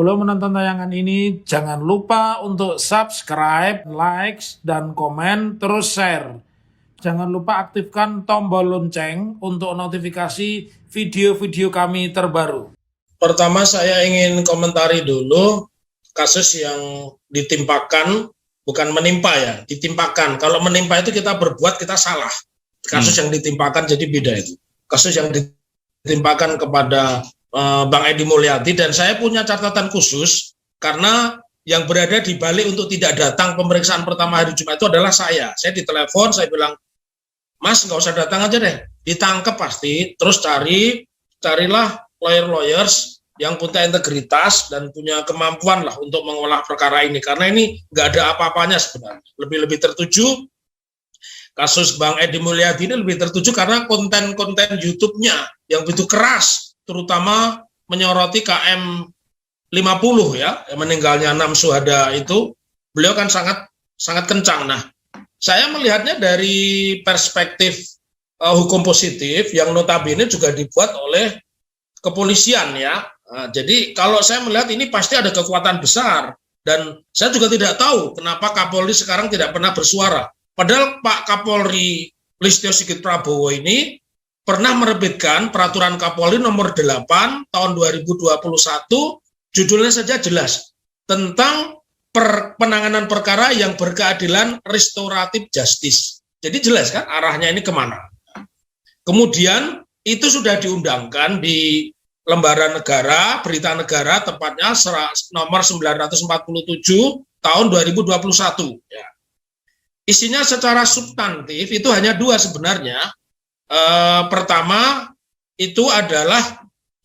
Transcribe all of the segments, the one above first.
Sebelum menonton tayangan ini, jangan lupa untuk subscribe, like, dan komen, terus share. Jangan lupa aktifkan tombol lonceng untuk notifikasi video-video kami terbaru. Pertama saya ingin komentari dulu kasus yang ditimpakan, bukan menimpa ya, ditimpakan. Kalau menimpa itu kita berbuat, kita salah. Kasus yang ditimpakan jadi beda itu. Kasus yang ditimpakan kepada Bang Edi Mulyadi, dan saya punya catatan khusus karena yang berada di balik untuk tidak datang pemeriksaan pertama hari Jumat itu adalah saya. Saya ditelepon, saya bilang, Mas nggak usah datang aja deh, ditangkap pasti, terus carilah lawyers yang punya integritas dan punya kemampuan lah untuk mengolah perkara ini, karena ini nggak ada apa-apanya sebenarnya. Lebih tertuju kasus Bang Edi Mulyadi ini lebih tertuju karena konten-konten YouTube-nya yang begitu keras, terutama menyoroti KM 50 ya, meninggalnya 6 syuhada itu, beliau kan sangat kencang. Nah, saya melihatnya dari perspektif hukum positif yang notabene juga dibuat oleh kepolisian ya. Nah, jadi kalau saya melihat ini pasti ada kekuatan besar, dan saya juga tidak tahu kenapa Kapolri sekarang tidak pernah bersuara. Padahal Pak Kapolri Listio Sigit Prabowo ini pernah menerbitkan peraturan Kapolri nomor 8 tahun 2021, judulnya saja jelas, tentang penanganan perkara yang berkeadilan restoratif justice. Jadi jelas kan arahnya ini kemana. Kemudian itu sudah diundangkan di Lembaran Negara, Berita Negara, tepatnya nomor 947 tahun 2021. Ya. Isinya secara substantif itu hanya dua sebenarnya. Pertama itu adalah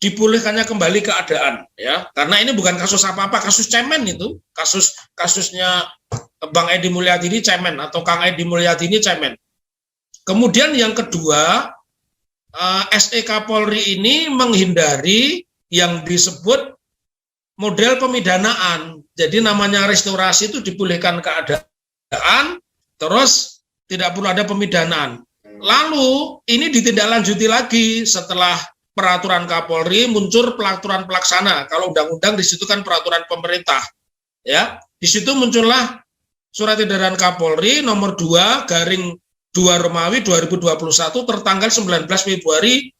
dipulihkannya kembali keadaan ya, karena ini bukan kasus apa-apa, kasus cemen itu, kasusnya Bang Edi Mulyadi ini cemen, atau Kang Edi Mulyadi ini cemen. Kemudian yang kedua, SE Kapolri ini menghindari yang disebut model pemidanaan. Jadi namanya restorasi itu dipulihkan keadaan, terus tidak perlu ada pemidanaan. Lalu ini ditindaklanjuti lagi setelah peraturan Kapolri muncul peraturan pelaksana. Kalau undang-undang di situ kan peraturan pemerintah. Ya, di situ muncullah Surat Edaran Kapolri nomor 2 garing 2 Romawi 2021 tertanggal 19 Februari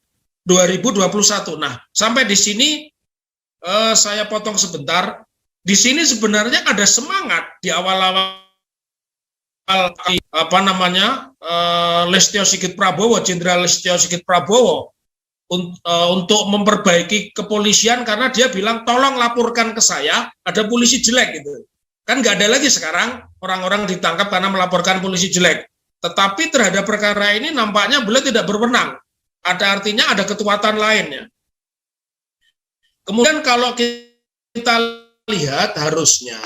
2021. Nah, sampai di sini saya potong sebentar. Di sini sebenarnya ada semangat di awal-awal Listio Sigit Prabowo, Jenderal Listio Sigit Prabowo, untuk memperbaiki kepolisian, karena dia bilang tolong laporkan ke saya ada polisi jelek gitu. Kan nggak ada lagi sekarang orang-orang ditangkap karena melaporkan polisi jelek. Tetapi terhadap perkara ini nampaknya beliau tidak berwenang. Ada artinya ada ketuatan lainnya. Kemudian kalau kita lihat harusnya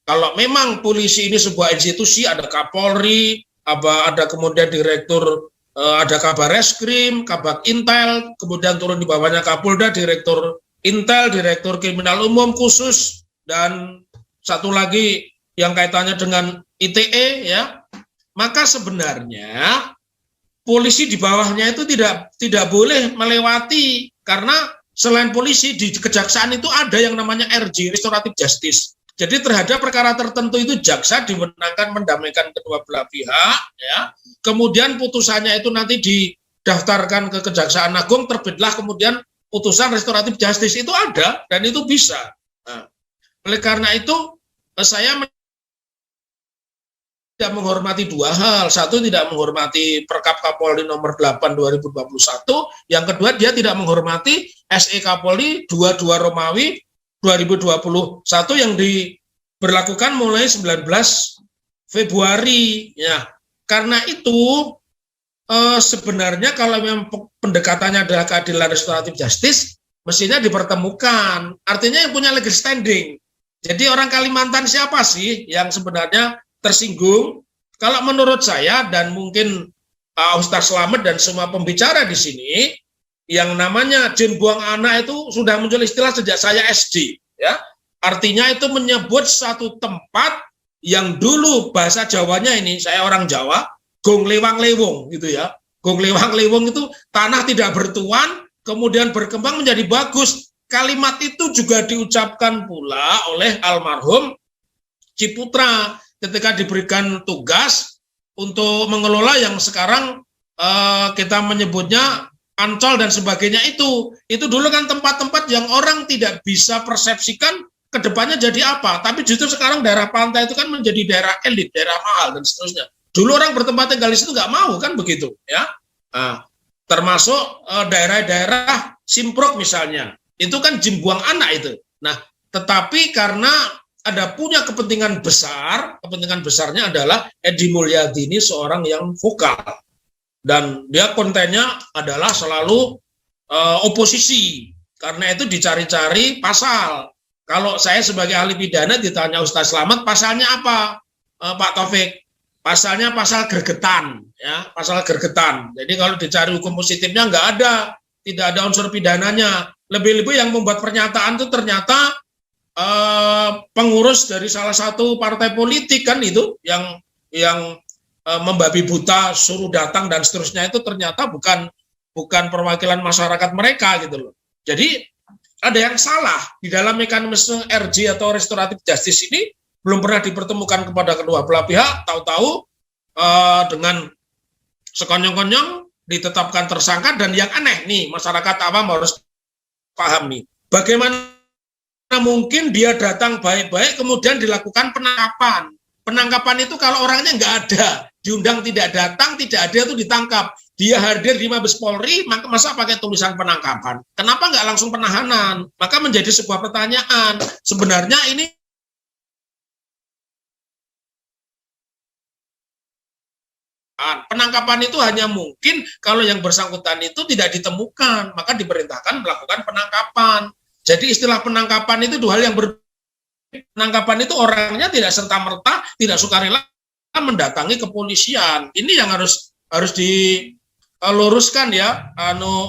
kalau memang polisi ini sebuah institusi, ada Kapolri, ada kemudian direktur, ada Kabar Reskrim, Kabak Intel, kemudian turun di bawahnya Kapolda, Direktur Intel, Direktur Kriminal Umum Khusus, dan satu lagi yang kaitannya dengan ITE ya. Maka sebenarnya polisi di bawahnya itu tidak boleh melewati, karena selain polisi di kejaksaan itu ada yang namanya RJ, Restoratif Justice. Jadi terhadap perkara tertentu itu jaksa diwenangkan mendamaikan kedua belah pihak, ya. Kemudian putusannya itu nanti didaftarkan ke Kejaksaan Agung, terbitlah kemudian putusan restoratif justice, itu ada dan itu bisa. Nah, oleh karena itu saya tidak menghormati dua hal. Satu, tidak menghormati Perkap Kapolri nomor 8 2021. Yang kedua, dia tidak menghormati SE Kapolri 22 Romawi 2021 yang diberlakukan mulai 19 Februari ya. Karena itu sebenarnya kalau memang pendekatannya adalah keadilan restoratif justice, mestinya dipertemukan. Artinya yang punya legal standing. Jadi orang Kalimantan siapa sih yang sebenarnya tersinggung? Kalau menurut saya dan mungkin Ustaz Slamet dan semua pembicara di sini, yang namanya jin buang anak itu sudah muncul istilah sejak saya SD, ya. Artinya itu menyebut satu tempat yang dulu bahasa Jawanya ini, saya orang Jawa, gong lewang lewong gitu ya. Gong lewang lewong itu tanah tidak bertuan, kemudian berkembang menjadi bagus. kalimat itu juga diucapkan pula oleh almarhum Ciputra ketika diberikan tugas untuk mengelola yang sekarang kita menyebutnya Ancol dan sebagainya itu dulu kan tempat-tempat yang orang tidak bisa persepsikan ke depannya jadi apa, tapi justru sekarang daerah pantai itu kan menjadi daerah elit, daerah mahal dan seterusnya. Dulu orang bertempat tinggal di situ nggak mau kan begitu ya. Nah, termasuk daerah-daerah Simprok misalnya, itu kan jim buang anak itu. Nah, tetapi karena ada punya kepentingan besar, kepentingan besarnya adalah Edi Mulyadi ini seorang yang vokal. Dan dia kontennya adalah selalu oposisi. Karena itu dicari-cari pasal. Kalau saya sebagai ahli pidana ditanya Ustaz Slamet, pasalnya apa, Pak Taufik? Pasalnya pasal gregetan, ya, pasal gregetan. Jadi kalau dicari hukum positifnya nggak ada, tidak ada unsur pidananya. Lebih-lebih yang membuat pernyataan itu ternyata pengurus dari salah satu partai politik kan itu yang membabi buta suruh datang dan seterusnya itu ternyata bukan perwakilan masyarakat mereka gitu loh. Jadi ada yang salah di dalam mekanisme RJ atau restoratif justice ini belum pernah dipertemukan kepada kedua belah pihak. Tahu-tahu dengan sekonyong-konyong ditetapkan tersangka, dan yang aneh nih masyarakat awam harus paham nih bagaimana mungkin dia datang baik-baik kemudian dilakukan penangkapan. Penangkapan itu kalau orangnya nggak ada, diundang tidak datang, tidak ada itu ditangkap. Dia hadir di Mabes Polri, masa pakai tulisan penangkapan? Kenapa nggak langsung penahanan? Maka menjadi sebuah pertanyaan. Sebenarnya ini penangkapan itu hanya mungkin kalau yang bersangkutan itu tidak ditemukan, maka diperintahkan melakukan penangkapan. Jadi istilah penangkapan itu dua hal yang berbeda. Penangkapan itu orangnya tidak serta-merta, tidak sukarela mendatangi kepolisian. Ini yang harus diluruskan ya,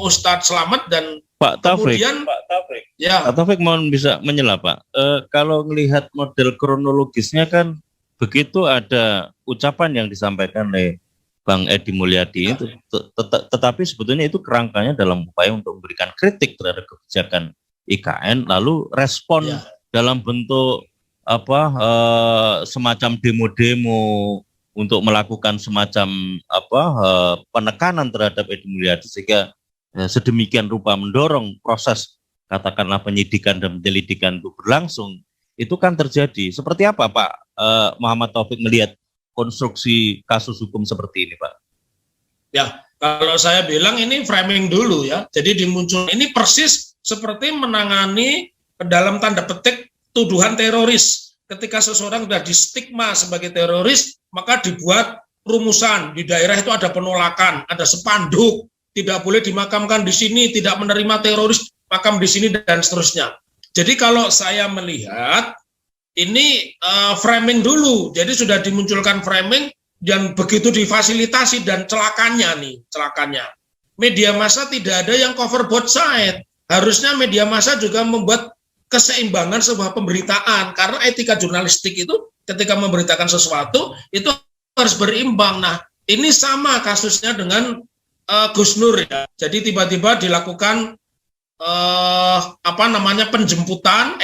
Ustadz Slamet dan Pak Taufik. kemudian Ya. Pak Taufik mohon bisa menyela Pak. Kalau melihat model kronologisnya kan begitu ada ucapan yang disampaikan oleh Bang Edi Mulyadi itu, tetapi sebetulnya itu kerangkanya dalam upaya untuk memberikan kritik terhadap kebijakan IKN, lalu respon dalam bentuk semacam demo-demo untuk melakukan semacam penekanan terhadap Edi Mulyadi sehingga sedemikian rupa mendorong proses katakanlah penyidikan dan penyelidikan itu berlangsung. Itu kan terjadi. Seperti apa Pak Muhammad Taufik melihat konstruksi kasus hukum seperti ini Pak? Ya, kalau saya bilang ini framing dulu ya. Jadi dimuncul ini persis seperti menangani dalam tanda petik tuduhan teroris. Ketika seseorang sudah distigma sebagai teroris, maka dibuat rumusan. Di daerah itu ada penolakan, ada spanduk, tidak boleh dimakamkan di sini, tidak menerima teroris, makam di sini, dan seterusnya. Jadi kalau saya melihat, ini framing dulu. Jadi sudah dimunculkan framing, dan begitu difasilitasi, dan celakanya. Media massa tidak ada yang cover both side. Harusnya media massa juga membuat keseimbangan sebuah pemberitaan, karena etika jurnalistik itu ketika memberitakan sesuatu itu harus berimbang. Nah, ini sama kasusnya dengan Gus Nur ya. Jadi tiba-tiba dilakukan penjemputan,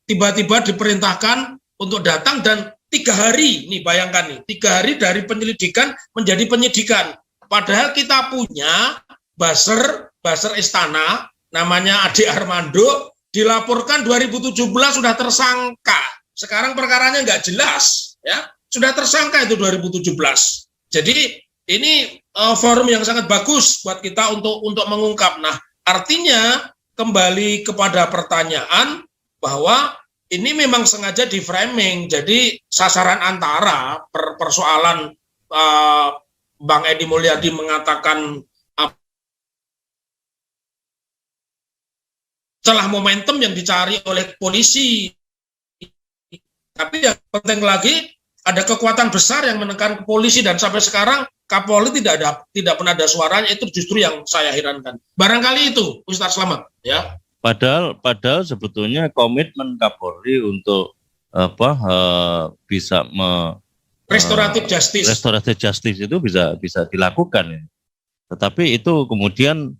tiba-tiba diperintahkan untuk datang, dan 3 hari, nih bayangkan nih, 3 hari dari penyelidikan menjadi penyidikan. Padahal kita punya buzzer istana, namanya Ade Armando, dilaporkan 2017 sudah tersangka. Sekarang perkaranya nggak jelas, ya, sudah tersangka itu 2017. Jadi ini forum yang sangat bagus buat kita untuk mengungkap. Nah, artinya kembali kepada pertanyaan bahwa ini memang sengaja di framing. Jadi sasaran antara persoalan Bang Edi Mulyadi mengatakan celah momentum yang dicari oleh polisi. Tapi yang penting lagi, ada kekuatan besar yang menekan ke polisi, dan sampai sekarang Kapolri tidak pernah ada suaranya. Itu justru yang saya herankan. Barangkali itu Ustaz Slamet ya. Padahal sebetulnya komitmen Kapolri untuk bisa restoratif justice itu bisa dilakukan ya. Tetapi itu kemudian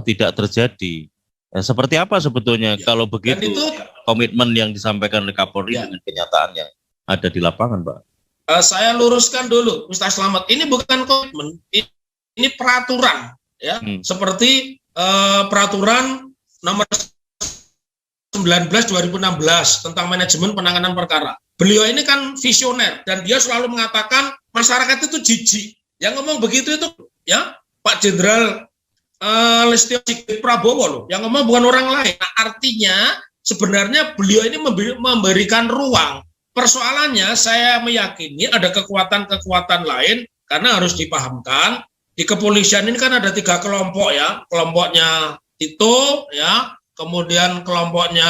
tidak terjadi. Seperti apa sebetulnya Ya. kalau Dan begitu itu komitmen yang disampaikan oleh Kapolri ya, dengan kenyataan yang ada di lapangan, Pak? saya luruskan dulu, Ustaz Slamet. Ini bukan komitmen, ini peraturan, ya. Seperti peraturan nomor 19 2016 tentang manajemen penanganan perkara. Beliau ini kan visioner dan dia selalu mengatakan masyarakat itu jijik. Yang ngomong begitu itu ya Pak Jenderal Listio Sigit Prabowo loh. Yang ngomong bukan orang lain. Nah, artinya sebenarnya beliau ini memberikan ruang. Persoalannya saya meyakini ada kekuatan-kekuatan lain karena harus dipahamkan di kepolisian ini kan ada 3 kelompok ya, kelompoknya Tito ya, kemudian kelompoknya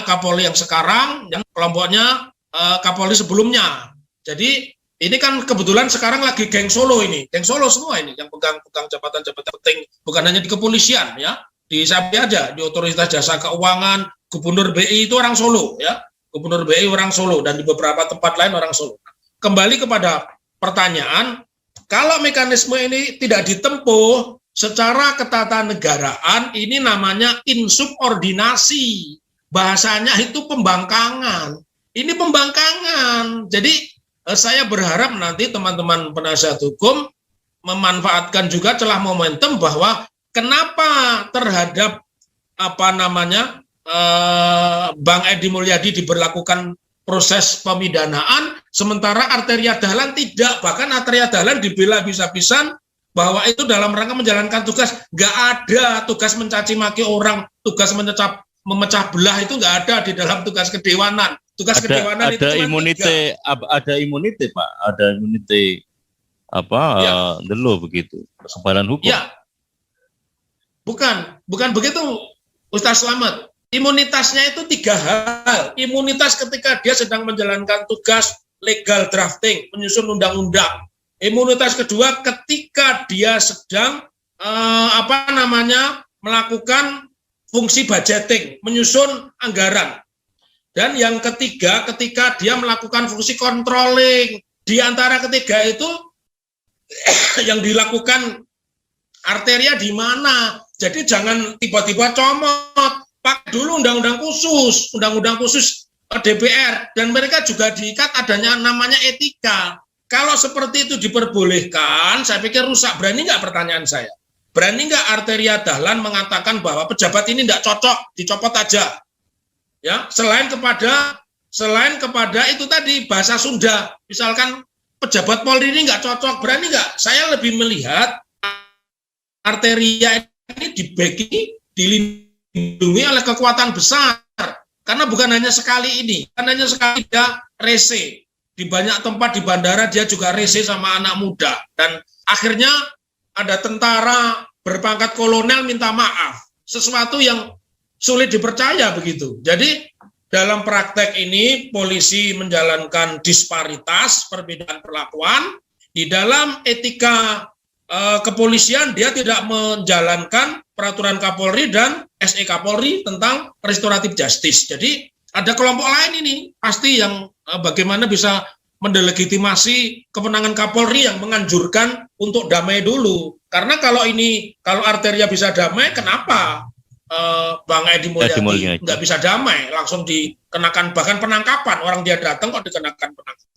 Kapolri yang sekarang, yang kelompoknya Kapolri sebelumnya. Jadi ini kan kebetulan sekarang lagi geng Solo ini, geng Solo semua ini yang pegang jabatan-jabatan penting, bukan hanya di kepolisian ya, di Sapi aja, di Otoritas Jasa Keuangan, Gubernur BI itu orang Solo ya, Gubernur BI orang Solo dan di beberapa tempat lain orang Solo. Kembali kepada pertanyaan, kalau mekanisme ini tidak ditempuh secara ketatanegaraan, ini namanya insubordinasi. Bahasanya itu pembangkangan. Ini pembangkangan. Jadi saya berharap nanti teman-teman penasihat hukum memanfaatkan juga celah momentum bahwa kenapa terhadap Bang Edi Mulyadi diberlakukan proses pemidanaan, sementara Arteria Dahlan tidak. Bahkan Arteria Dahlan dibela bisa-bisan bahwa itu dalam rangka menjalankan tugas. Nggak ada tugas mencaci maki orang, tugas memecah belah itu nggak ada di dalam tugas kedewanan. Tugas kedewanan itu ada imunite, ada imunite Pak, ada imunite dulu begitu, kesebaran hukum. Ya, bukan begitu, Ustaz Slamet. Imunitasnya itu 3 hal. Imunitas ketika dia sedang menjalankan tugas legal drafting, menyusun undang-undang. Imunitas kedua ketika dia sedang melakukan fungsi budgeting, menyusun anggaran. Dan yang ketiga ketika dia melakukan fungsi controlling. Di antara ketiga itu yang dilakukan Arteria di mana? Jadi jangan tiba-tiba comot. Pakai dulu undang-undang khusus DPR, dan mereka juga diikat adanya namanya etika. Kalau seperti itu diperbolehkan, saya pikir rusak. Berani nggak pertanyaan saya? Berani nggak Arteria Dahlan mengatakan bahwa pejabat ini nggak cocok, dicopot aja? Ya, selain kepada itu tadi bahasa Sunda, misalkan pejabat Polri ini nggak cocok, berani nggak? Saya lebih melihat Arteria ini dilindungi oleh kekuatan besar, karena bukan hanya sekali ini, hanya sekali dia rese di banyak tempat di bandara, dia juga rese sama anak muda, dan akhirnya ada tentara berpangkat kolonel minta maaf, sesuatu yang sulit dipercaya begitu. Jadi dalam praktek ini polisi menjalankan disparitas, perbedaan perlakuan di dalam etika kepolisian. Dia tidak menjalankan peraturan Kapolri dan SE Kapolri tentang restoratif justice. Jadi ada kelompok lain ini pasti yang bagaimana bisa mendelegitimasi kemenangan Kapolri yang menganjurkan untuk damai dulu. Karena kalau Arteria bisa damai, kenapa Bang Edi Mulyadi nggak bisa damai, langsung dikenakan bahkan penangkapan, orang dia datang kok dikenakan penangkapan.